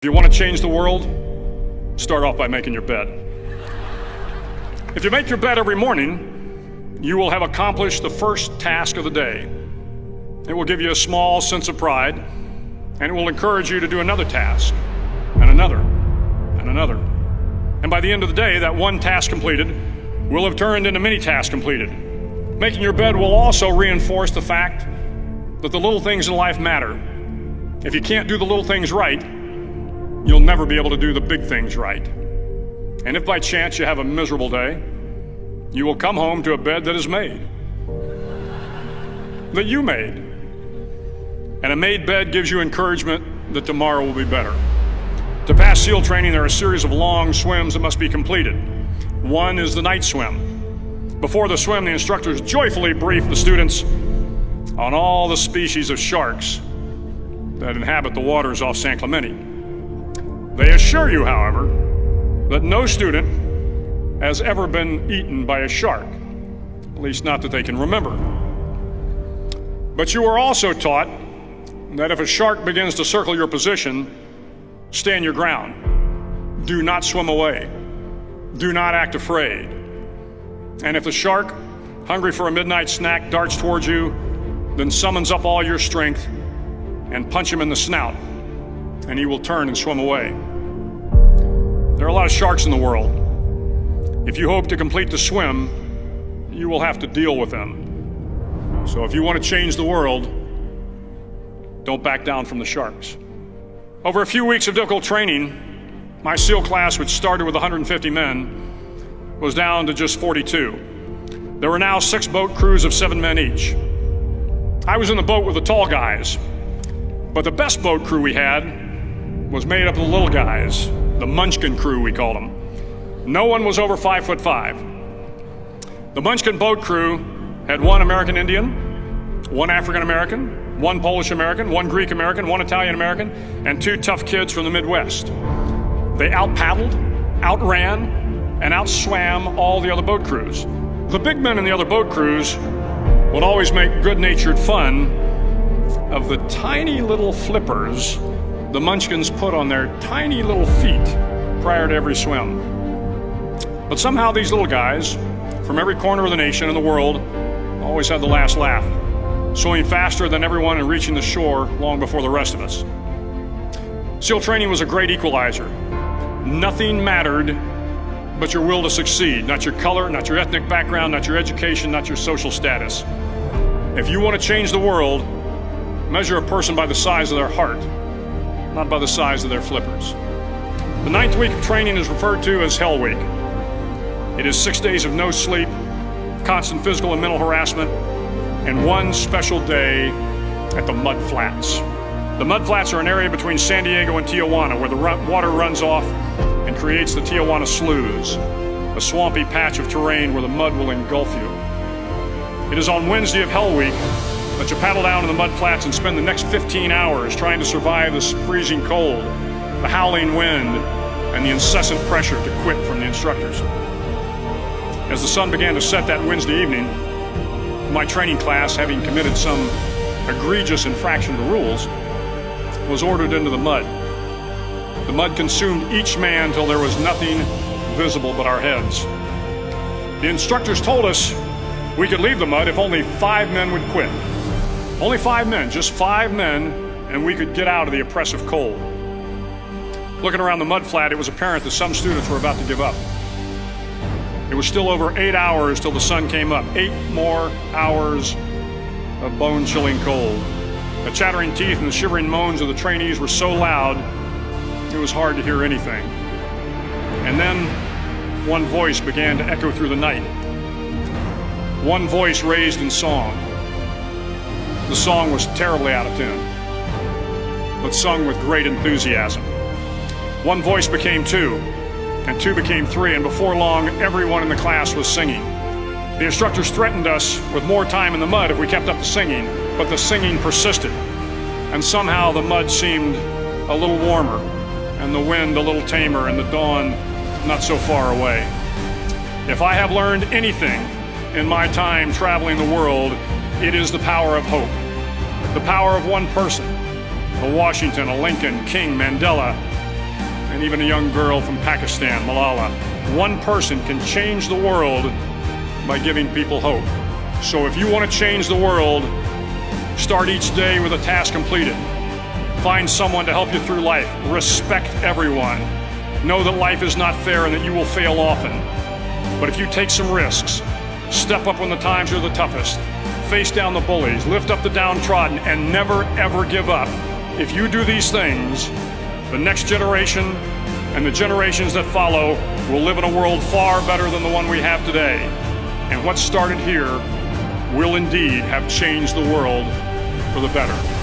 If you want to change the world, start off by making your bed. If you make your bed every morning, you will have accomplished the first task of the day. It will give you a small sense of pride, and it will encourage you to do another task, and another, and another. And by the end of the day, that one task completed will have turned into many tasks completed. Making your bed will also reinforce the fact that the little things in life matter. If you can't do the little things right, you'll never be able to do the big things right. And if by chance you have a miserable day, you will come home to a bed that is made, that you made. And a made bed gives you encouragement that tomorrow will be better. To pass SEAL training, there are a series of long swims that must be completed. One is the night swim. Before the swim, the instructors joyfully brief the students on all the species of sharks that inhabit the waters off San Clemente. They assure you, however, that no student has ever been eaten by a shark, at least not that they can remember. But you are also taught that if a shark begins to circle your position, stand your ground. Do not swim away. Do not act afraid. And if the shark, hungry for a midnight snack, darts towards you, then summons up all your strength and punch him in the snout, and he will turn and swim away. There are a lot of sharks in the world. If you hope to complete the swim, you will have to deal with them. So if you want to change the world, don't back down from the sharks. Over a few weeks of difficult training, my SEAL class, which started with 150 men, was down to just 42. There were now 6 boat crews of 7 men each. I was in the boat with the tall guys, but the best boat crew we had was made up of the little guys, the Munchkin crew, we called them. No one was over 5'5". The Munchkin boat crew had 1 American Indian, 1 African American, 1 Polish American, 1 Greek American, 1 Italian American, and 2 tough kids from the Midwest. They out-paddled, outran, and outswam all the other boat crews. The big men in the other boat crews would always make good-natured fun of the tiny little flippers the Munchkins put on their tiny little feet prior to every swim. But somehow these little guys from every corner of the nation and the world always had the last laugh, swimming faster than everyone and reaching the shore long before the rest of us. SEAL training was a great equalizer. Nothing mattered but your will to succeed, not your color, not your ethnic background, not your education, not your social status. If you want to change the world, measure a person by the size of their heart, not by the size of their flippers. The 9th week of training is referred to as Hell Week. It is 6 days of no sleep, constant physical and mental harassment, and 1 special day at the Mud Flats. The Mud Flats are an area between San Diego and Tijuana where the water runs off and creates the Tijuana Sloughs, a swampy patch of terrain where the mud will engulf you. It is on Wednesday of Hell Week that you paddle down to the Mud Flats and spend the next 15 hours trying to survive this freezing cold, the howling wind, and the incessant pressure to quit from the instructors. As the sun began to set that Wednesday evening, my training class, having committed some egregious infraction to rules, was ordered into the mud. The mud consumed each man till there was nothing visible but our heads. The instructors told us we could leave the mud if only 5 men would quit. Only 5 men, just 5 men, and we could get out of the oppressive cold. Looking around the mud flat, it was apparent that some students were about to give up. It was still over 8 hours till the sun came up. 8 more hours of bone-chilling cold. The chattering teeth and the shivering moans of the trainees were so loud, it was hard to hear anything. And then one voice began to echo through the night. One voice raised in song. The song was terribly out of tune, but sung with great enthusiasm. One voice became 2, and 2 became 3, and before long, everyone in the class was singing. The instructors threatened us with more time in the mud if we kept up the singing, but the singing persisted, and somehow the mud seemed a little warmer, and the wind a little tamer, and the dawn not so far away. If I have learned anything in my time traveling the world, it is the power of hope. The power of one person, a Washington, a Lincoln, King, Mandela, and even a young girl from Pakistan, Malala. One person can change the world by giving people hope. So if you want to change the world, start each day with a task completed. Find someone to help you through life. Respect everyone. Know that life is not fair and that you will fail often. But if you take some risks, step up when the times are the toughest, face down the bullies, lift up the downtrodden, and never ever give up. If you do these things, the next generation and the generations that follow will live in a world far better than the one we have today. And what started here will indeed have changed the world for the better.